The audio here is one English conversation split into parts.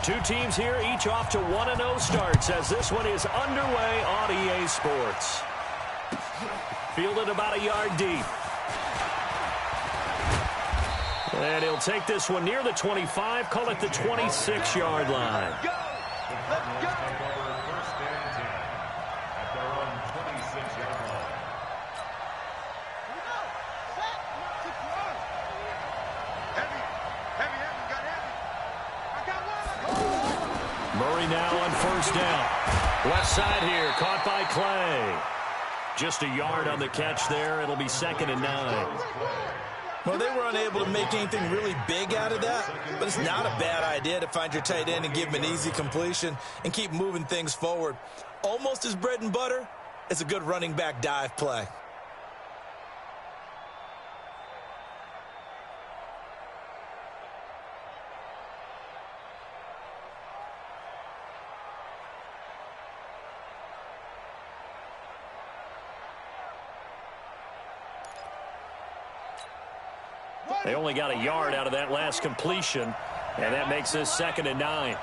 Two teams here, each off to 1-0 starts as this one is underway on EA Sports. Fielded about a yard deep. And he'll take this one near the 25, call it the 26-yard line. Murray now on first down. Left side here, caught by Clay. Just a yard on the catch there. It'll be 2nd and 9. Well, they were unable to make anything really big out of that, but it's not a bad idea to find your tight end and give him an easy completion and keep moving things forward. Almost his bread and butter is a good running back dive play. They only got a yard out of that last completion, and that makes this 2nd and 9.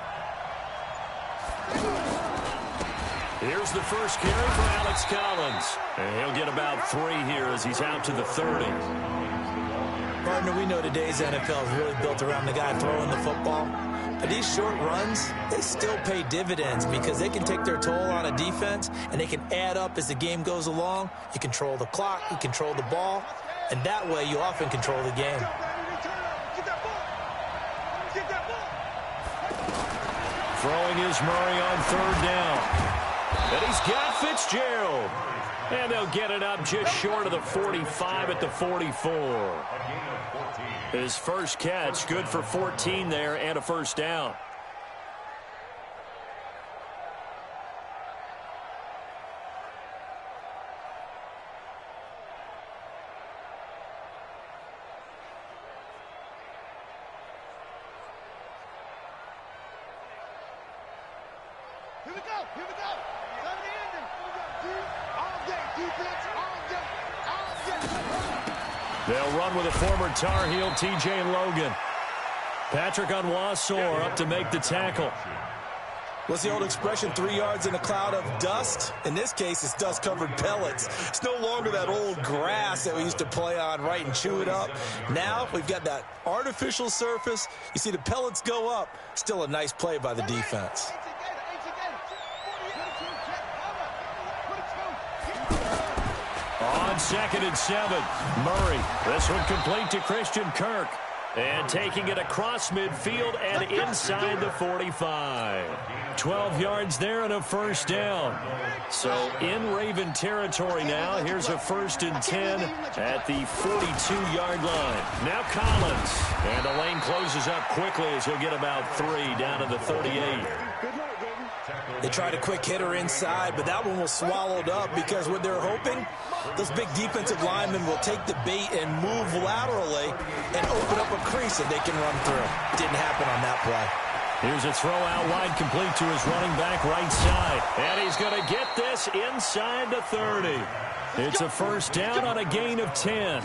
Here's the first carry for Alex Collins. And he'll get about 3 here as he's out to the 30. Partner, we know today's NFL is really built around the guy throwing the football. But these short runs, they still pay dividends because they can take their toll on a defense, and they can add up as the game goes along. You control the clock, you control the ball. And that way, you often control the game. Throwing is Murray on 3rd down. And he's got Fitzgerald. And they'll get it up just short of the 45 at the 44. His first catch, good for 14 there and a first down. Here we go. Here we go. Time to end it. Here we go. All day defense. All day. All day. They'll run with a former Tar Heel, T.J. Logan. Patrick Onwuasor up to make the tackle. What's the old expression, 3 yards in a cloud of dust? In this case, it's dust-covered pellets. It's no longer that old grass that we used to play on, right, and chew it up. Now we've got that artificial surface. You see the pellets go up. Still a nice play by the defense. On 2nd and 7, Murray. This one complete to Christian Kirk. And taking it across midfield and inside the 45. 12 yards there and a first down. So in Raven territory now. Here's a 1st and 10 at the 42-yard line. Now Collins. And the lane closes up quickly as he'll get about 3 down to the 38. They tried a quick hitter inside, but that one was swallowed up because what they're hoping, those big defensive linemen will take the bait and move laterally and open up a crease that they can run through. Didn't happen on that play. Here's a throw out wide complete to his running back right side. And he's going to get this inside the 30. It's a first down on a gain of 10.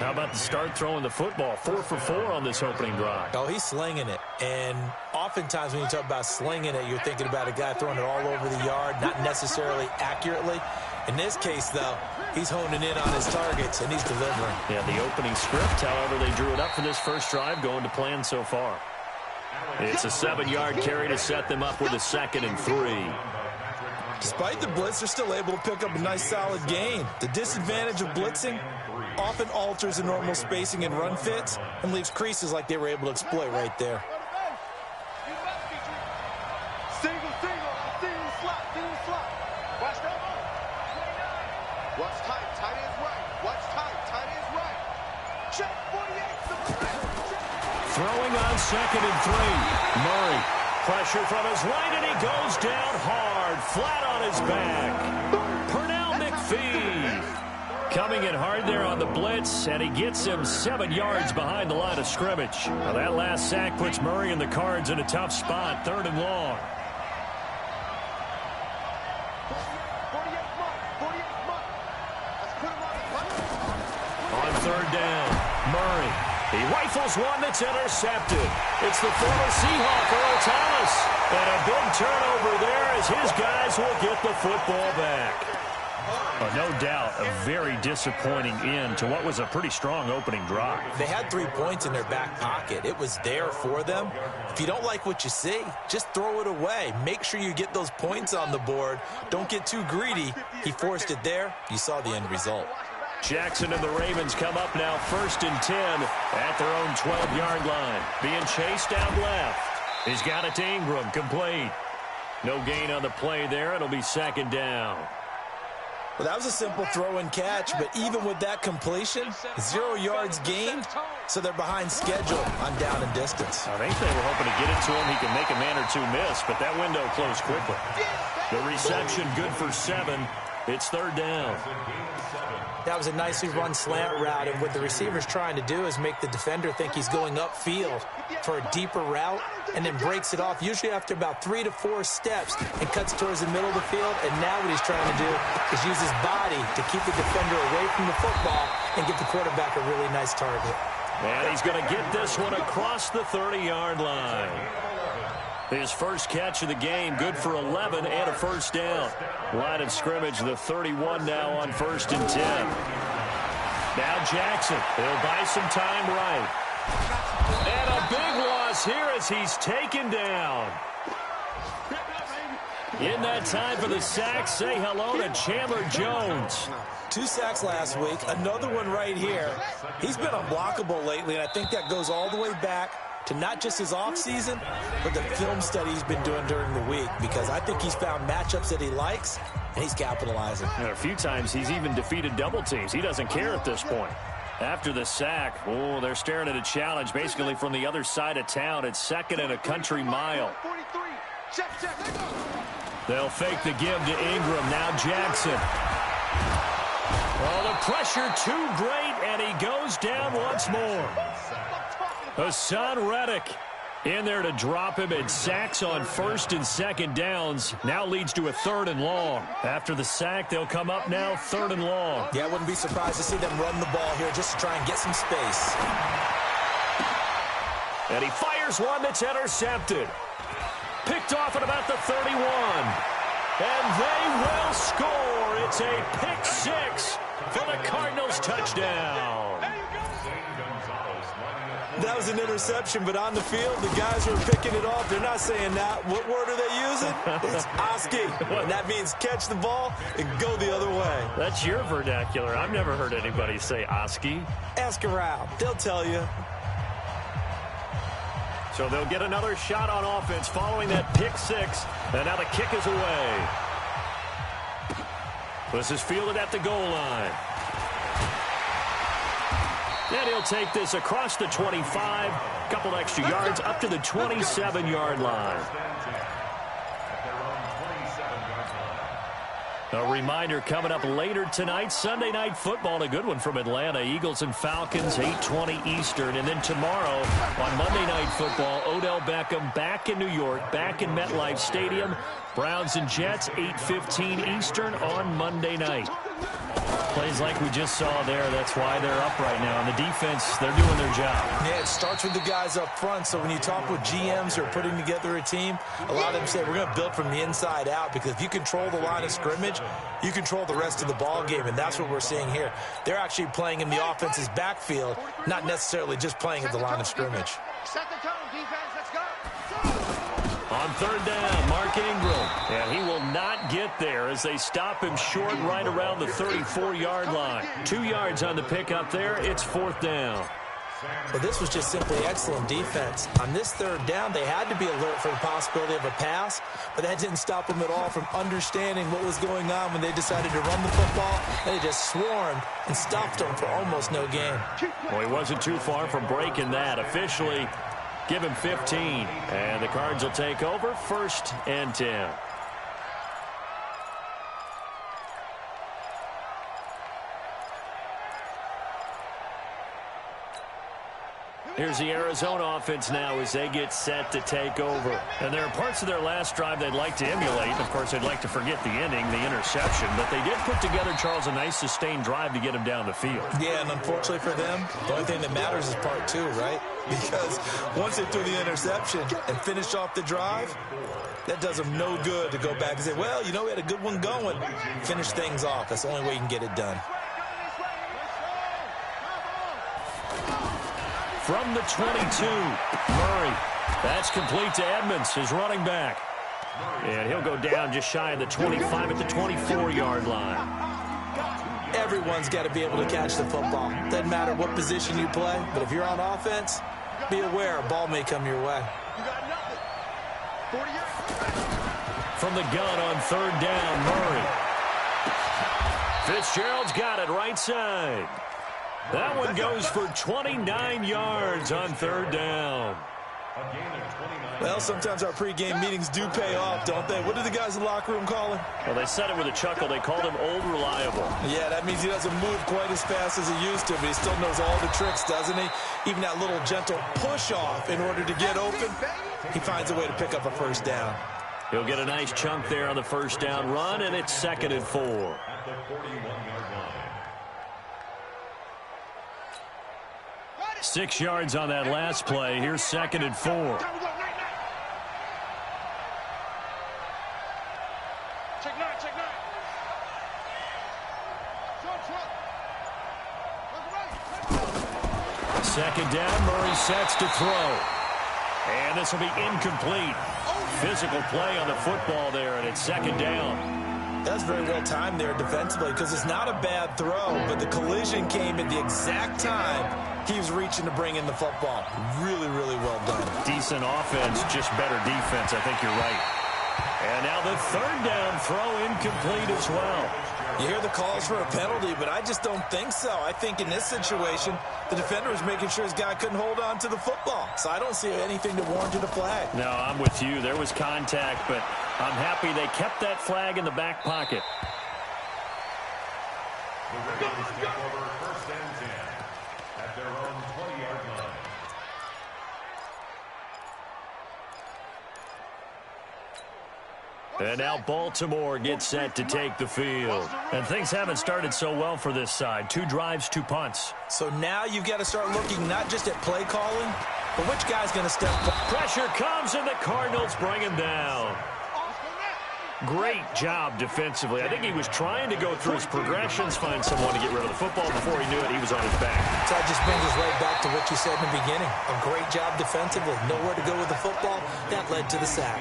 How about the start throwing the football? 4 for 4 on this opening drive. Oh, he's slinging it. And oftentimes when you talk about slinging it, you're thinking about a guy throwing it all over the yard, not necessarily accurately. In this case, though, he's honing in on his targets, and he's delivering. Yeah, the opening script, however, they drew it up for this first drive, going to plan so far. It's a 7-yard carry to set them up with a 2nd and 3. Despite the blitz, they're still able to pick up a nice, solid gain. The disadvantage of blitzing often alters the normal spacing and run fits and leaves creases like they were able to exploit right there. Single slot. Watch that. Watch tight. Tight ends right. Watch tight. Tight ends right. Check 48. Throwing on 2nd and 3. Murray. Pressure from his right, and he goes down hard. Flat on his back. Pernell McPhee. Coming in hard there on the blitz, and he gets him 7 yards behind the line of scrimmage. Now that last sack puts Murray and the Cards in a tough spot, 3rd and long. On 3rd down, Murray. He He rifles one that's intercepted. It's the former Seahawk, Earl Thomas. And a big turnover there as his guys will get the football back. No doubt a very disappointing end to what was a pretty strong opening drive. They had 3 points in their back pocket. It was there for them. If you don't like what you see, just throw it away. Make sure you get those points on the board. Don't get too greedy. He forced it there. You saw the end result. Jackson and the Ravens come up now 1st and 10 at their own 12-yard line. Being chased out left. He's got it to Ingram, complete. No gain on the play there. It'll be 2nd down. Well, that was a simple throw and catch, but even with that completion, 0 yards gained, so they're behind schedule on down and distance. I think they were hoping to get it to him. He can make a man or two miss, but that window closed quickly. The reception good for 7. It's 3rd down. That was a nicely run slant route, and what the receiver's trying to do is make the defender think he's going upfield for a deeper route, and then breaks it off, usually after about 3 to 4 steps, and cuts towards the middle of the field. And now what he's trying to do is use his body to keep the defender away from the football and get the quarterback a really nice target. And he's going to get this one across the 30-yard line. His first catch of the game, good for 11 and a 1st down. Line of scrimmage, the 31 now on 1st and 10. Now Jackson, he'll buy some time right. And a big loss here as he's taken down. In that time for the sack, say hello to Chandler Jones. 2 sacks last week, another one right here. He's been unblockable lately, and I think that goes all the way back to not just his offseason, but the film study he's been doing during the week, because I think he's found matchups that he likes, and he's capitalizing. And a few times he's even defeated double teams. He doesn't care at this point. After the sack, they're staring at a challenge basically from the other side of town. It's 2nd and a country mile. They'll fake the give to Ingram. Now Jackson. The pressure too great, and he goes down once more. Hassan Reddick in there to drop him, and sacks on 1st and 2nd downs. Now leads to a 3rd and long. After the sack, they'll come up now 3rd and long. Yeah, I wouldn't be surprised to see them run the ball here just to try and get some space. And he fires one that's intercepted. Picked off at about the 31. And they will score. It's a pick 6 for the Cardinals touchdown. That was an interception, but on the field, the guys who are picking it off, they're not saying that. What word are they using? It's Oski. And that means catch the ball and go the other way. That's your vernacular. I've never heard anybody say Oski. Ask around. They'll tell you. So they'll get another shot on offense following that pick 6. And now the kick is away. This is fielded at the goal line. And he'll take this across the 25. Couple extra yards up to the 27-yard line. A reminder coming up later tonight, Sunday Night Football, a good one from Atlanta. Eagles and Falcons, 8:20 Eastern. And then tomorrow on Monday Night Football, Odell Beckham back in New York, back in MetLife Stadium. Browns and Jets, 8:15 Eastern on Monday night. Plays like we just saw there. That's why they're up right now. And the defense, they're doing their job. Yeah, it starts with the guys up front. So when you talk with GMs who are putting together a team, a lot of them say we're going to build from the inside out, because if you control the line of scrimmage, you control the rest of the ball game, and that's what we're seeing here. They're actually playing in the offense's backfield, not necessarily just playing at the line of scrimmage. Set the tone, defense. Let's go. On 3rd down, Mark Ingram. And he will not get there as they stop him short right around the 34-yard line. 2 yards on the pickup there. It's 4th down. Well, this was just simply excellent defense. On this 3rd down, they had to be alert for the possibility of a pass, but that didn't stop them at all from understanding what was going on when they decided to run the football. And they just swarmed and stopped them for almost no gain. Well, he wasn't too far from breaking that. Officially, give him 15. And the Cards will take over 1st and 10. Here's the Arizona offense now as they get set to take over. And there are parts of their last drive they'd like to emulate. Of course, they'd like to forget the inning, the interception. But they did put together, Charles, a nice sustained drive to get them down the field. Yeah, and unfortunately for them, the only thing that matters is part two, right? Because once they threw the interception and finished off the drive, that does them no good to go back and say, well, you know, we had a good one going. Finish things off. That's the only way you can get it done. From the 22, Murray. That's complete to Edmonds, his running back. And he'll go down just shy of the 25 at the 24-yard line. Everyone's got to be able to catch the football. Doesn't matter what position you play, but if you're on offense, be aware a ball may come your way. From the gun on third down, Murray. Fitzgerald's got it right side. That one goes for 29 yards on third down. Well, sometimes our pregame meetings do pay off, don't they? What do the guys in the locker room call him? Well, they said it with a chuckle. They called him Old Reliable. Yeah, that means he doesn't move quite as fast as he used to, but he still knows all the tricks, doesn't he? Even that little gentle push-off in order to get open, he finds a way to pick up a first down. He'll get a nice chunk there on the first down run, and it's 2nd and 4. 6 yards on that last play. Here's 2nd and 4. Check nine, check nine. Second down, Murray sets to throw. And this will be incomplete. Physical play on the football there, and it's 2nd down. That's very well timed there defensively because it's not a bad throw, but the collision came at the exact time he was reaching to bring in the football. Really, really well done. Decent offense, just better defense. I think you're right. And now the third down throw incomplete as well. You hear the calls for a penalty, but I just don't think so. I think in this situation, the defender was making sure his guy couldn't hold on to the football. So I don't see anything to warrant a flag. No, I'm with you. There was contact, but I'm happy they kept that flag in the back pocket. The Raiders take over 1st and 10 at their own 20-yard line. And now Baltimore gets set to take the field. And things haven't started so well for this side. 2 drives, 2 punts. So now you've got to start looking not just at play calling, but which guy's going to step up. Pressure comes, and the Cardinals bring him down. Great job defensively. I think he was trying to go through his progressions, find someone to get rid of the football. Before he knew it, he was on his back. So that just brings us right back to what you said in the beginning. A great job defensively. Nowhere to go with the football. That led to the sack.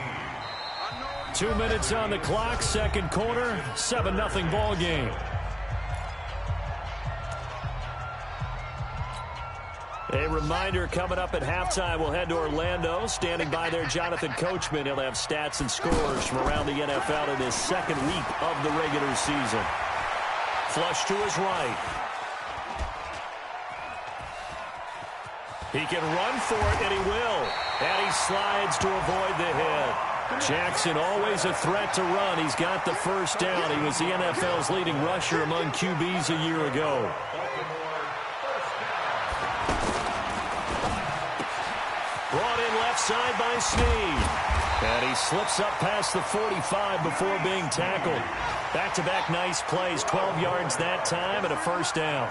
2 minutes on the clock, second quarter, 7-0 ball game. A reminder coming up at halftime, we'll head to Orlando. Standing by there, Jonathan Coachman. He'll have stats and scores from around the NFL in his second week of the regular season. Flush to his right. He can run for it, and he will. And he slides to avoid the hit. Jackson always a threat to run. He's got the first down. He was the NFL's leading rusher among QBs a year ago. Brought in left side by Snead. And he slips up past the 45 before being tackled. Back-to-back nice plays. 12 yards that time and a first down.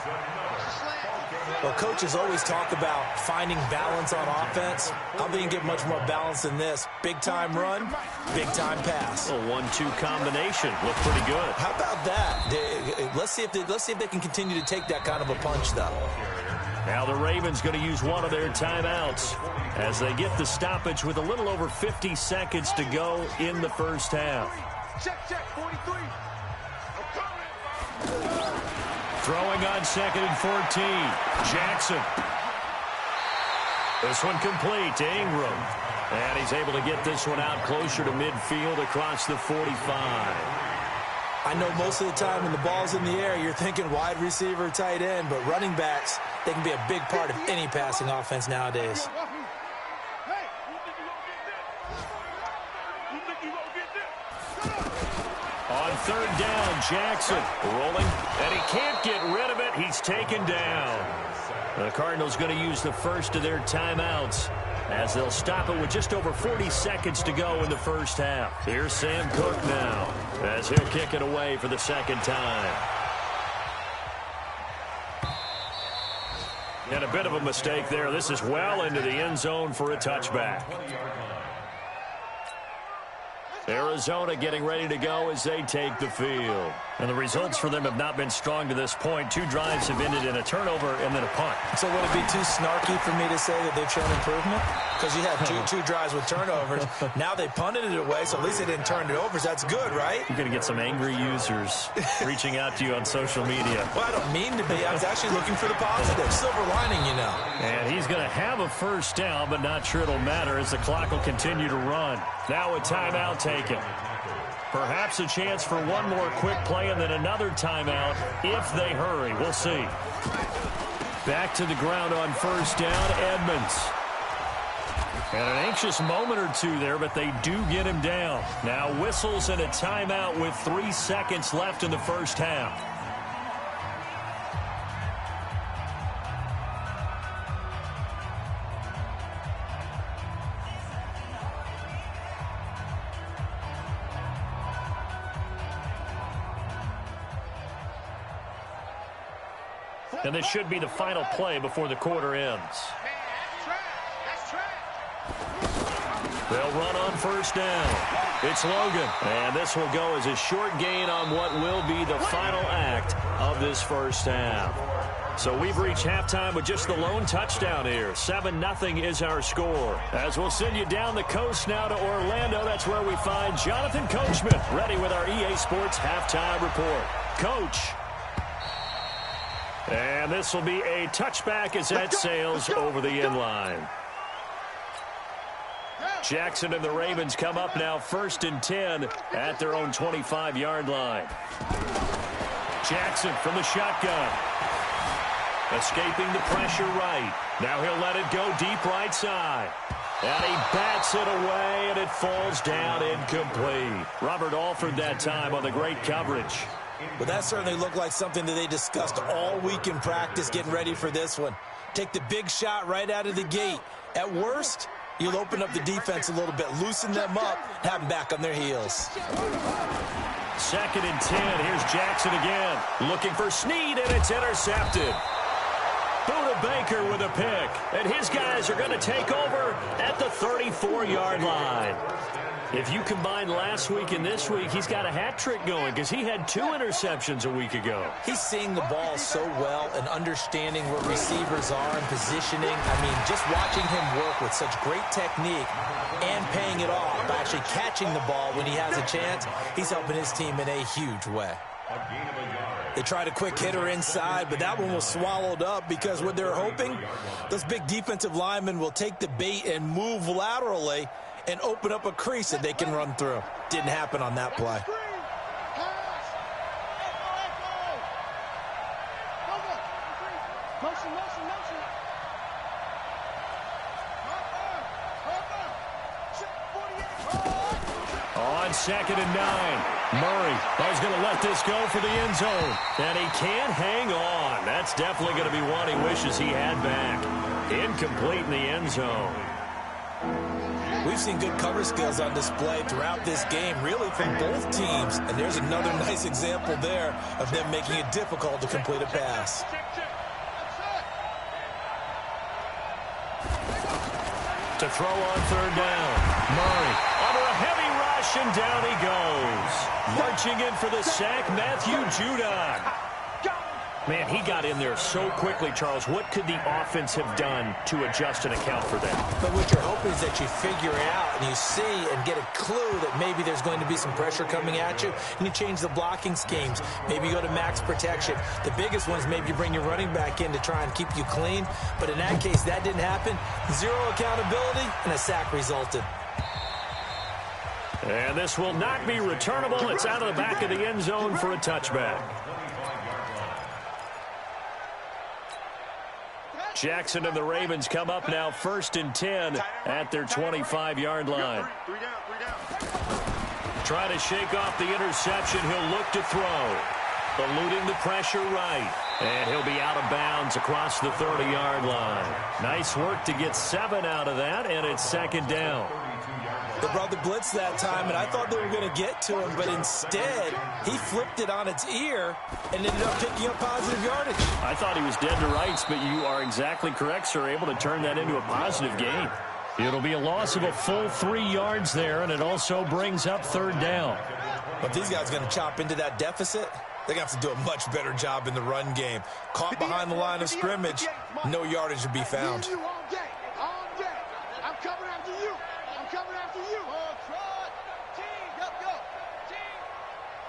Well, coaches always talk about finding balance on offense. I don't think you can get much more balance than this. Big-time run, big-time pass. A 1-2 combination. Looked pretty good. How about that? Let's see if they can continue to take that kind of a punch, though. Now the Ravens going to use one of their timeouts as they get the stoppage with a little over 50 seconds to go in the first half. Check, 43. Throwing on 2nd and 14. Jackson. This one complete to Ingram. And he's able to get this one out closer to midfield across the 45. I know most of the time when the ball's in the air, you're thinking wide receiver, tight end, but running backs, they can be a big part of any passing offense nowadays. On third down, Jackson rolling, and he can't get rid of it. He's taken down. The Cardinals going to use the first of their timeouts as they'll stop it with just over 40 seconds to go in the first half. Here's Sam Cook now as he'll kick it away for the second time. And a bit of a mistake there. This is well into the end zone for a touchback. Arizona getting ready to go as they take the field. And the results for them have not been strong to this point. 2 drives have ended in a turnover and then a punt. So would it be too snarky for me to say that they've shown improvement? Because you had two drives with turnovers. Now they punted it away, so at least they didn't turn it over. So that's good, right? You're going to get some angry users reaching out to you on social media. Well, I don't mean to be. I was actually looking for the positive. Silver lining, you know. And he's going to have a first down, but not sure it'll matter as the clock will continue to run. Now a timeout taken. Perhaps a chance for one more quick play and then another timeout if they hurry. We'll see. Back to the ground on first down, Edmonds. And an anxious moment or two there, but they do get him down. Now whistles and a timeout with 3 seconds left in the first half. And this should be the final play before the quarter ends. They'll run on first down. It's Logan. And this will go as a short gain on what will be the final act of this first half. So we've reached halftime with just the lone touchdown here. 7-0 is our score. As we'll send you down the coast now to Orlando, that's where we find Jonathan Coachman ready with our EA Sports halftime report. Coach. And this will be a touchback as that sails over the end line. Jackson and the Ravens come up now 1st and 10 at their own 25-yard line. Jackson from the shotgun. Escaping the pressure right. Now he'll let it go deep right side. And he bats it away, and it falls down incomplete. Robert Alford that time on the great coverage. Well, that certainly looked like something that they discussed all week in practice getting ready for this one. Take the big shot right out of the gate. At worst, you'll open up the defense a little bit, loosen them up, have them back on their heels. 2nd and 10. Here's Jackson again. Looking for Snead, and it's intercepted. Buda Baker with a pick. And his guys are going to take over at the 34-yard line. If you combine last week and this week, he's got a hat trick going because he had 2 interceptions a week ago. He's seeing the ball so well and understanding where receivers are and positioning. I mean, just watching him work with such great technique and paying it off by actually catching the ball when he has a chance, he's helping his team in a huge way. They tried a quick hitter inside, but that one was swallowed up because what they're hoping, those big defensive linemen will take the bait and move laterally and open up a crease that they can run through. Didn't happen on that play. On 2nd and 9, Murray is going to let this go for the end zone. And he can't hang on. That's definitely going to be one he wishes he had back. Incomplete in the end zone. We've seen good cover skills on display throughout this game, really from both teams. And there's another nice example there of them making it difficult to complete a pass. To throw on 3rd down. Murray under a heavy rush, and down he goes. Marching in for the sack, Matthew Judon. Man, he got in there so quickly, Charles. What could the offense have done to adjust and account for that? But what you're hoping is that you figure out and you see and get a clue that maybe there's going to be some pressure coming at you, and you change the blocking schemes. Maybe you go to max protection. The biggest one is maybe you bring your running back in to try and keep you clean. But in that case, that didn't happen. 0 accountability, and a sack resulted. And this will not be returnable. It's out of the back of the end zone for a touchback. Jackson and the Ravens come up now 1st and 10 at their 25-yard line. Trying to shake off the interception. He'll look to throw. Eluding the pressure right. And he'll be out of bounds across the 30-yard line. Nice work to get 7 out of that, and it's second down. They brought the blitz that time, and I thought they were going to get to him, but instead, he flipped it on its ear and ended up picking up positive yardage. I thought he was dead to rights, but you are exactly correct, sir, able to turn that into a positive gain. It'll be a loss of a full 3 yards there, and it also brings up third down. But these guys are going to chop into that deficit. They're going to have to do a much better job in the run game. Caught behind the line of scrimmage, no yardage to be found. I'm coming after you. I'm coming after you. Oh, Trot. Team, go. Team.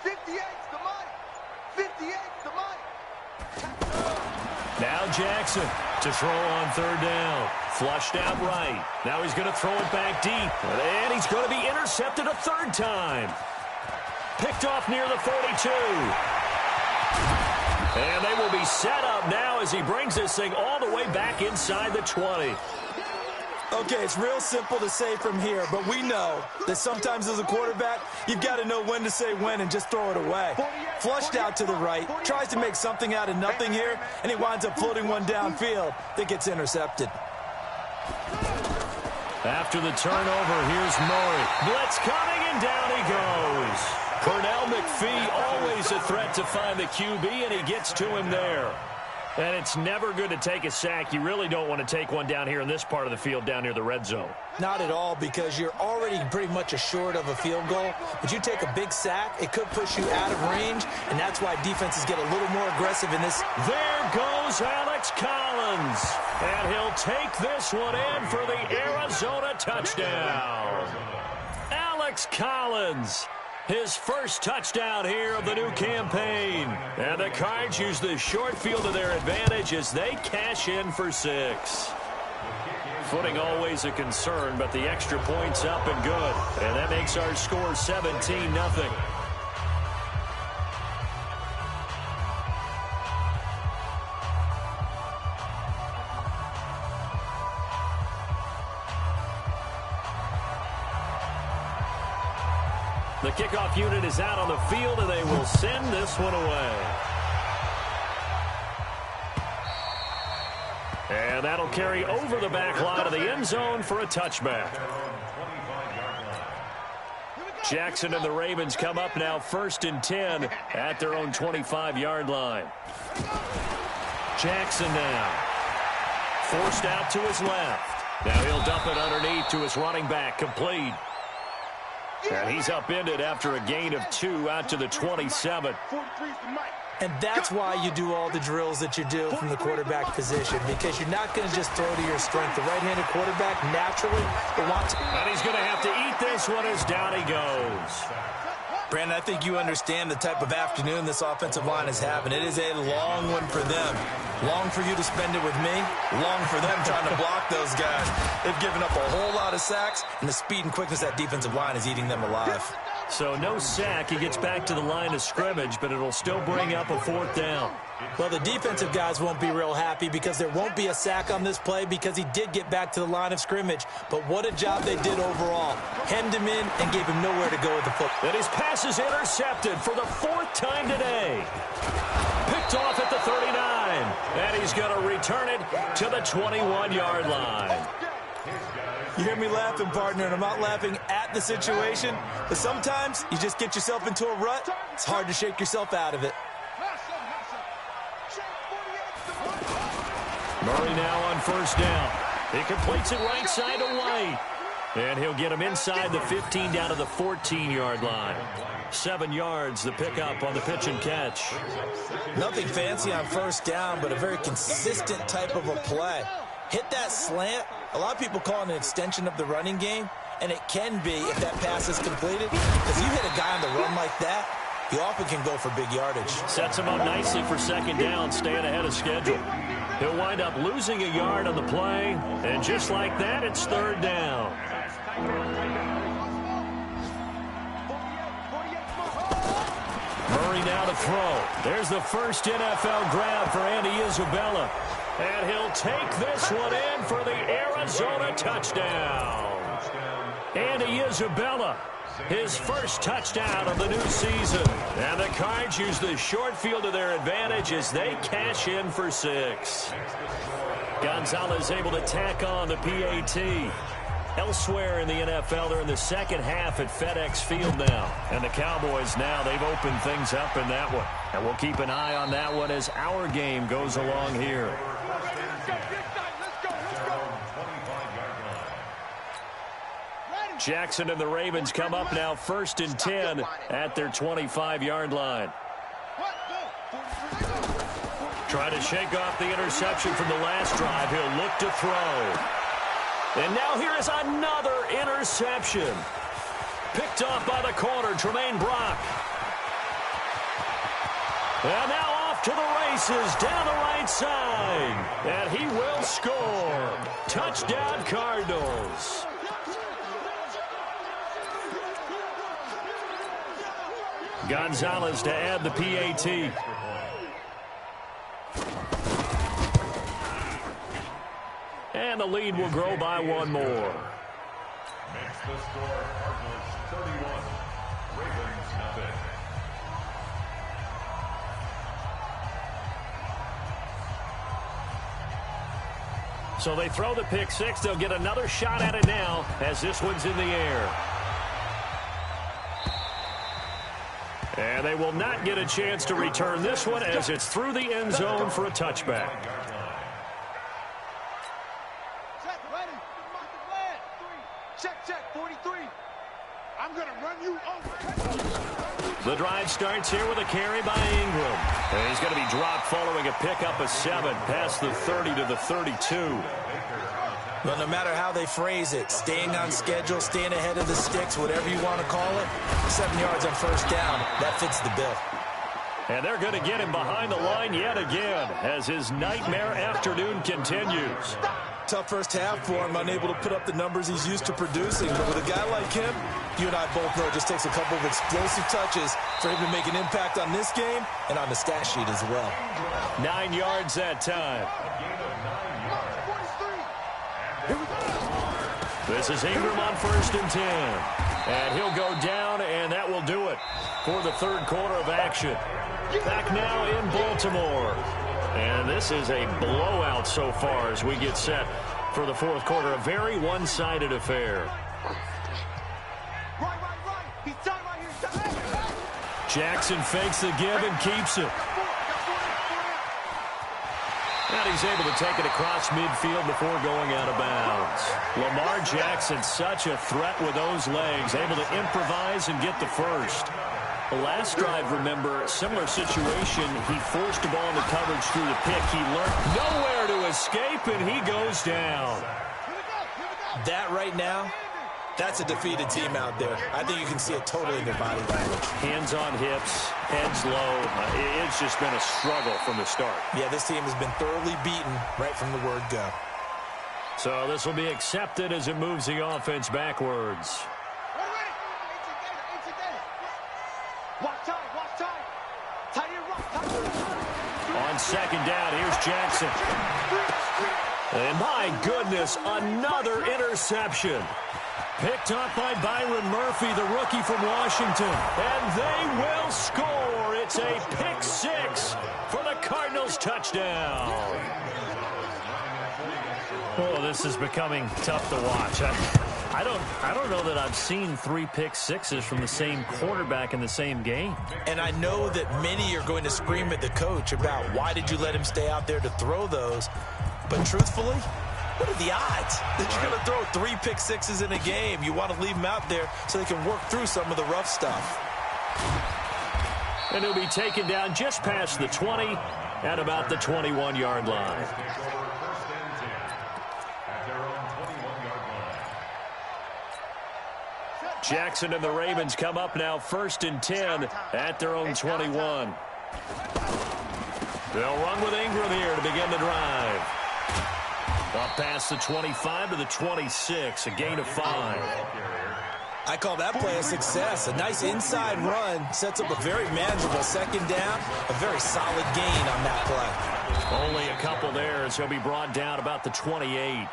58's the money. 58's the money. Now Jackson to throw on third down. Flushed out right. Now he's going to throw it back deep. And he's going to be intercepted a third time. Picked off near the 42. And they will be set up now as he brings this thing all the way back inside the 20. Okay, it's real simple to say from here, but we know that sometimes as a quarterback, you've got to know when to say when and just throw it away. Flushed out to the right, tries to make something out of nothing here, and he winds up floating one downfield that gets intercepted. After the turnover, here's Murray. Blitz coming, and down he goes. Pernell McPhee, always a threat to find the QB, and he gets to him there. And it's never good to take a sack. You really don't want to take one down here in this part of the field down near the red zone. Not at all, because you're already pretty much assured of a field goal. But you take a big sack, it could push you out of range, and that's why defenses get a little more aggressive in this. There goes Alex Collins. And he'll take this one in for the Arizona touchdown. Alex Collins. His first touchdown here of the new campaign. And the Cards use the short field to their advantage as they cash in for 6. Footing always a concern, but the extra point's up and good. And that makes our score 17-0. The kickoff unit is out on the field, and they will send this one away. And that'll carry over the back line of the end zone for a touchback. Jackson and the Ravens come up now 1st and 10 at their own 25-yard line. Jackson now. Forced out to his left. Now he'll dump it underneath to his running back, complete. And he's upended after a gain of 2 out to the 27. And that's why you do all the drills that you do from the quarterback position, because you're not going to just throw to your strength. The right-handed quarterback naturally will want to. And he's going to have to eat this one as down he goes. Brandon, I think you understand the type of afternoon this offensive line is having. It is a long one for them. Long for you to spend it with me. Long for them trying to block those guys. They've given up a whole lot of sacks, and the speed and quickness of that defensive line is eating them alive. So no sack. He gets back to the line of scrimmage, but it'll still bring up a 4th down. Well, the defensive guys won't be real happy because there won't be a sack on this play because he did get back to the line of scrimmage. But what a job they did overall. Hemmed him in and gave him nowhere to go with the football. And his pass is intercepted for the 4th time today. Picked off at the 39. And he's going to return it to the 21-yard line. You hear me laughing, partner, and I'm not laughing at the situation. But sometimes you just get yourself into a rut. It's hard to shake yourself out of it. Murray now on 1st down. He completes it right side to White. And he'll get him inside the 15 down to the 14-yard line. 7 yards, the pickup on the pitch and catch. Nothing fancy on 1st down, but a very consistent type of a play. Hit that slant. A lot of people call it an extension of the running game, and it can be if that pass is completed. Because you hit a guy on the run like that, he often can go for big yardage. Sets him up nicely for 2nd down, staying ahead of schedule. He'll wind up losing a yard on the play, and just like that, it's 3rd down. Murray now to throw. There's the first NFL grab for Andy Isabella. And he'll take this one in for the Arizona touchdown. Andy Isabella his first touchdown of the new season. And the Cards use the short field to their advantage as they cash in for 6. Gonzalez able to tack on the PAT. Elsewhere in the NFL, they're in the second half at FedEx Field now. And the Cowboys now, they've opened things up in that one. And we'll keep an eye on that one as our game goes along here. Jackson and the Ravens come up now 1st and 10 at their 25-yard line. Trying to shake off the interception from the last drive. He'll look to throw. And now here is another interception. Picked off by the corner, Tremaine Brock. And now off to the races down the right side. And he will score. Touchdown, Cardinals. Gonzalez to add the PAT. And the lead will grow by 1 more. Makes the score Cardinals 31, Ravens nothing. So they throw the pick 6. They'll get another shot at it now as this one's in the air. And they will not get a chance to return this one as it's through the end zone for a touchback. Check, 43. I'm going to run you over. The drive starts here with a carry by Ingram. And he's going to be dropped following a pickup of 7 past the 30 to the 32. Well, no matter how they phrase it, staying on schedule, staying ahead of the sticks, whatever you want to call it, 7 yards on first down, that fits the bill. And they're going to get him behind the line yet again as his nightmare afternoon continues. Tough first half for him, unable to put up the numbers he's used to producing. But with a guy like him, you and I both know it just takes a couple of explosive touches for him to make an impact on this game and on the stat sheet as well. 9 yards that time. This is Ingram on 1st and 10. And he'll go down, and that will do it for the third quarter of action. Back now in Baltimore. And this is a blowout so far as we get set for the fourth quarter. A very one-sided affair. Jackson fakes the give and keeps it. And he's able to take it across midfield before going out of bounds. Lamar Jackson, such a threat with those legs, able to improvise and get the first. The last drive, remember, similar situation. He forced the ball into coverage through the pick. He learned nowhere to escape, and he goes down. That right now, that's a defeated team out there. I think you can see it totally in their body language. Hands on hips, heads low. It's just been a struggle from the start. Yeah, this team has been thoroughly beaten right from the word go. So this will be accepted as it moves the offense backwards. On second down, here's Jackson. And my goodness, another interception. Picked up by Byron Murphy, the rookie from Washington. And they will score. It's a pick 6 for the Cardinals touchdown. Oh, this is becoming tough to watch. I don't know that I've seen 3 pick 6s from the same quarterback in the same game. And I know that many are going to scream at the coach about why did you let him stay out there to throw those. But truthfully, what are the odds that you're going to throw 3 pick 6s in a game? You want to leave them out there so they can work through some of the rough stuff. And he'll be taken down just past the 20 at about the 21-yard line. Jackson and the Ravens come up now 1st and 10 at their own 21. They'll run with Ingram here to begin the drive. Up past the 25 to the 26, a gain of 5. I call that play a success. A nice inside run sets up a very manageable second down, a very solid gain on that play. Only a couple there as he'll be brought down about the 28.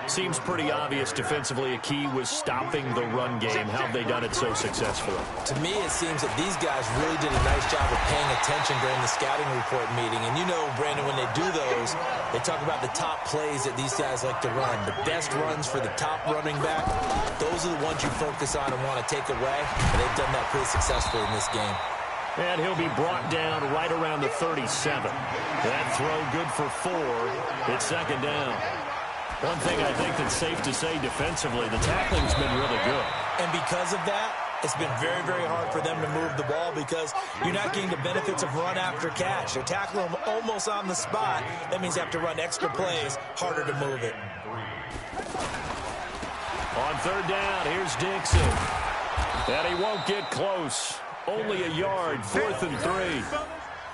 Seems pretty obvious defensively a key was stopping the run game. How have they done it so successfully? To me, it seems that these guys really did a nice job of paying attention during the scouting report meeting. And you know, Brandon, when they do those, they talk about the top plays that these guys like to run. The best runs for the top running back, those are the ones you focus on and want to take away. And they've done that pretty successfully in this game. And he'll be brought down right around the 37. That throw good for 4. It's second down. One thing I think that's safe to say defensively, the tackling's been really good. And because of that, it's been very, very hard for them to move the ball because you're not getting the benefits of run after catch. They're tackling them almost on the spot. That means you have to run extra plays, harder to move it. On third down, here's Dixon. And he won't get close. Only a yard, 4th and 3.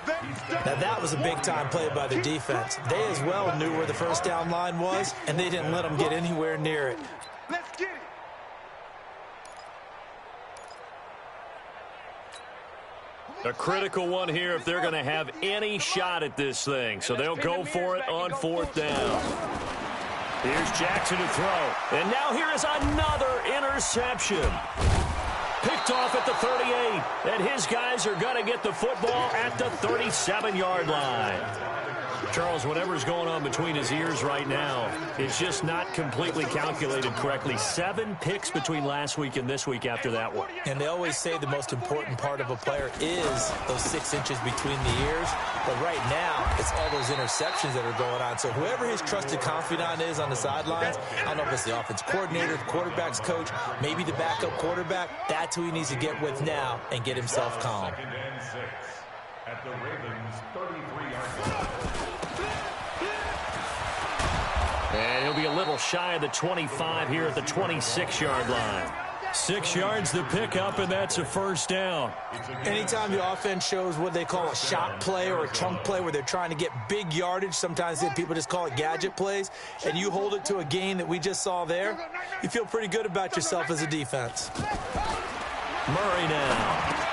Now, that was a big-time play by the defense. They as well knew where the first down line was, and they didn't let them get anywhere near it. Let's get it. A critical one here if they're going to have any shot at this thing. So they'll go for it on 4th down. Here's Jackson to throw. And now here is another interception. Picked off at the 38, and his guys are going to get the football at the 37-yard line. Charles, whatever's going on between his ears right now, it's just not completely calculated correctly. 7 picks between last week and this week after that one. And they always say the most important part of a player is those 6 inches between the ears. But right now, it's all those interceptions that are going on. So whoever his trusted confidant is on the sidelines, I don't know if it's the offense coordinator, the quarterback's coach, maybe the backup quarterback, that's who he needs to get with now and get himself calm. Second and 6 at the Ravens' 33-yard line. And he'll be a little shy of the 25 here at the 26-yard line. 6 yards the pickup, and that's a first down. Anytime the offense shows what they call a shot play or a chunk play where they're trying to get big yardage, sometimes people just call it gadget plays, and you hold it to a gain that we just saw there, you feel pretty good about yourself as a defense. Murray now.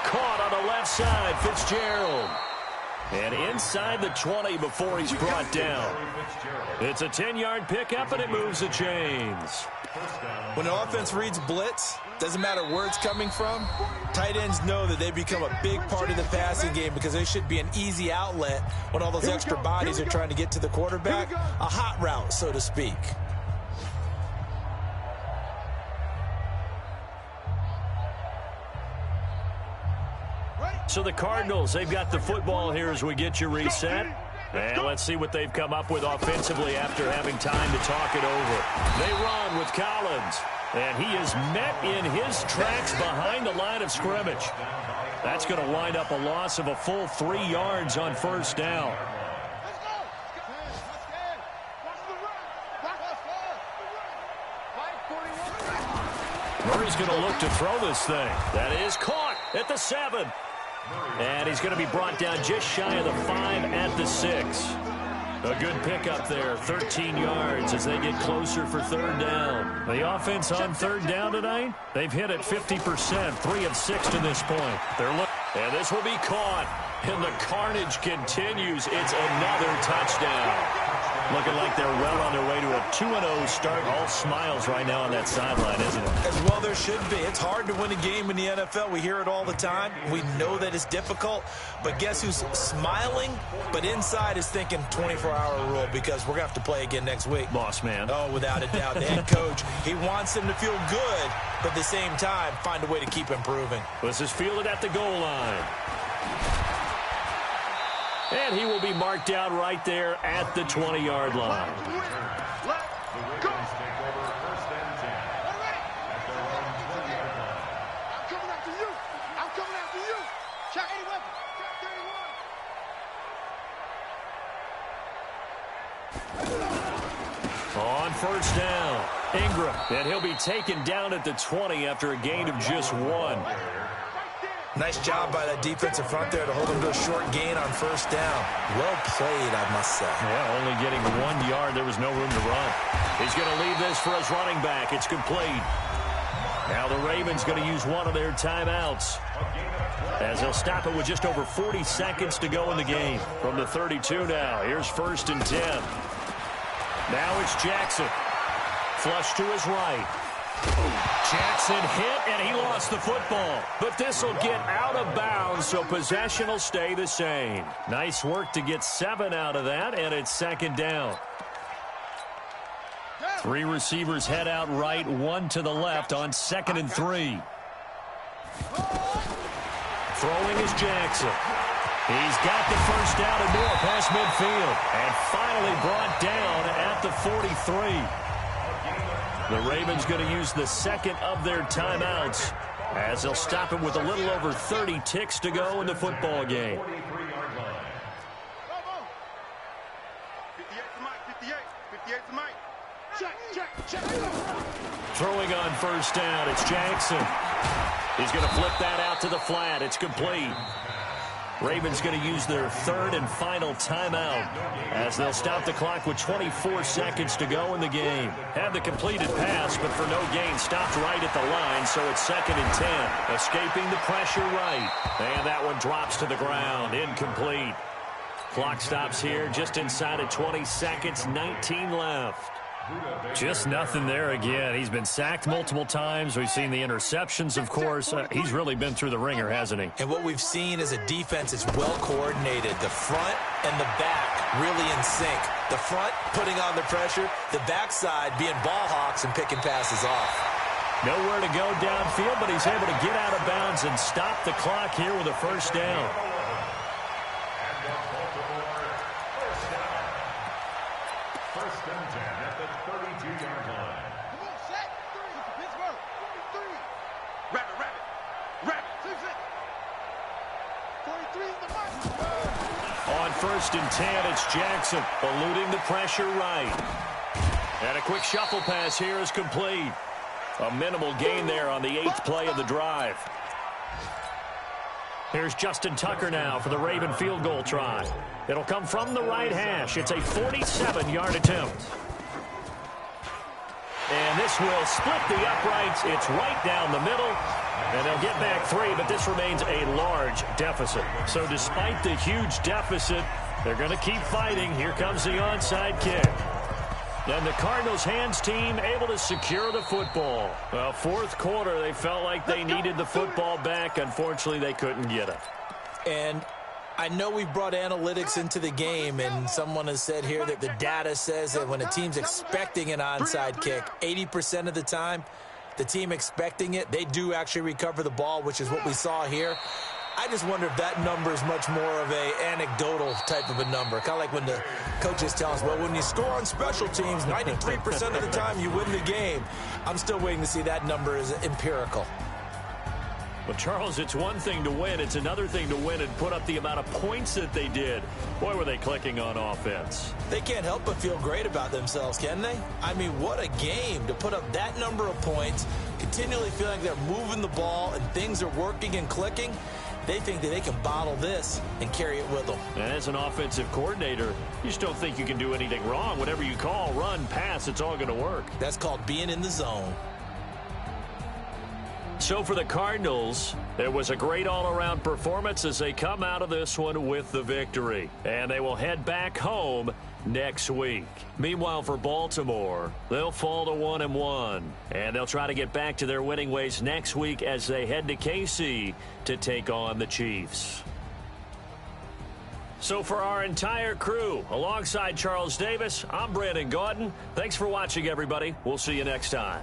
Caught on the left side, Fitzgerald. And inside the 20 before he's brought down. It's a 10-yard pickup, and it moves the chains. When an offense reads blitz, doesn't matter where it's coming from, tight ends know that they become a big part of the passing game because they should be an easy outlet when all those extra bodies are trying to get to the quarterback. A hot route, so to speak. So the Cardinals, they've got the football here as we get you reset. And let's see what they've come up with offensively after having time to talk it over. They run with Collins. And he is met in his tracks behind the line of scrimmage. That's going to wind up a loss of a full 3 yards on first down. Murray's going to look to throw this thing. That is caught at the 7. And he's going to be brought down just shy of the 5 at the 6. A good pickup there, 13 yards as they get closer for third down. The offense on third down tonight, they've hit it 50%, 3 of 6 to this point. And this will be caught, and the carnage continues. It's another touchdown. Looking like they're well on their way to a 2-0 start. All smiles right now on that sideline, isn't it? As well there should be. It's hard to win a game in the NFL. We hear it all the time. We know that it's difficult. But guess who's smiling? But inside is thinking 24-hour rule because we're going to have to play again next week. Boss man. Oh, without a doubt. The head coach, he wants them to feel good, but at the same time, find a way to keep improving. This is fielded at the goal line. And he will be marked down right there at the 20-yard line. On first down, Ingram. And he'll be taken down at the 20 after a gain of just 1. Nice job by that defensive front there to hold him to a short gain on first down. Well played, I must say. Yeah, only getting 1 yard. There was no room to run. He's going to leave this for his running back. It's complete. Now the Ravens going to use one of their timeouts, as they'll stop it with just over 40 seconds to go in the game. From the 32 now, here's 1st and 10. Now it's Jackson. Flush to his right. Jackson hit, and he lost the football. But this will get out of bounds, so possession will stay the same. Nice work to get 7 out of that, and it's 2nd down. 3 receivers head out right, 1 to the left on 2nd and 3. Throwing is Jackson. He's got the first down and more past midfield, and finally brought down at the 43. The Ravens going to use the 2nd of their timeouts, as they'll stop it with a little over 30 ticks to go in the football game. 58's Mike. Check. Throwing on 1st down, it's Jackson. He's going to flip that out to the flat. It's complete. Ravens going to use their 3rd and final timeout, as they'll stop the clock with 24 seconds to go in the game. Had the completed pass, but for no gain, stopped right at the line, so it's 2nd and 10. Escaping the pressure right. And that one drops to the ground. Incomplete. Clock stops here just inside of 20 seconds, 19 left. Just nothing there again. He's been sacked multiple times. We've seen the interceptions, of course. He's really been through the ringer, hasn't he? And what we've seen is a defense that's well coordinated. The front and the back really in sync. The front putting on the pressure, the backside being ball hawks and picking passes off. Nowhere to go downfield, but he's able to get out of bounds and stop the clock here with a 1st down. On 1st and 10, it's Jackson, eluding the pressure right. And a quick shuffle pass here is complete. A minimal gain there on the 8th play of the drive. Here's Justin Tucker now for the Raven field goal try. It'll come from the right hash. It's a 47-yard attempt. And this will split the uprights. It's right down the middle. And they'll get back 3, but this remains a large deficit. So despite the huge deficit, they're going to keep fighting. Here comes the onside kick. And the Cardinals' hands team able to secure the football. Well, 4th quarter, they felt like they needed the football back. Unfortunately, they couldn't get it. And I know we brought analytics into the game, and someone has said here that the data says that when a team's expecting an onside kick, 80% of the time, the team expecting it, they do actually recover the ball, which is what we saw here. I just wonder if that number is much more of a anecdotal type of a number. Kind of like when the coaches tell us, well, when you score on special teams, 93% of the time you win the game. I'm still waiting to see that number is empirical. Well, Charles, it's one thing to win. It's another thing to win and put up the amount of points that they did. Boy, were they clicking on offense. They can't help but feel great about themselves, can they? I mean, what a game to put up that number of points, continually feeling they're moving the ball and things are working and clicking. They think that they can bottle this and carry it with them. And as an offensive coordinator, you just don't think you can do anything wrong. Whatever you call, run, pass, it's all going to work. That's called being in the zone. So for the Cardinals, it was a great all-around performance as they come out of this one with the victory. And they will head back home next week. Meanwhile, for Baltimore, they'll fall to 1-1. And they'll try to get back to their winning ways next week as they head to KC to take on the Chiefs. So for our entire crew, alongside Charles Davis, I'm Brandon Gaudin. Thanks for watching, everybody. We'll see you next time.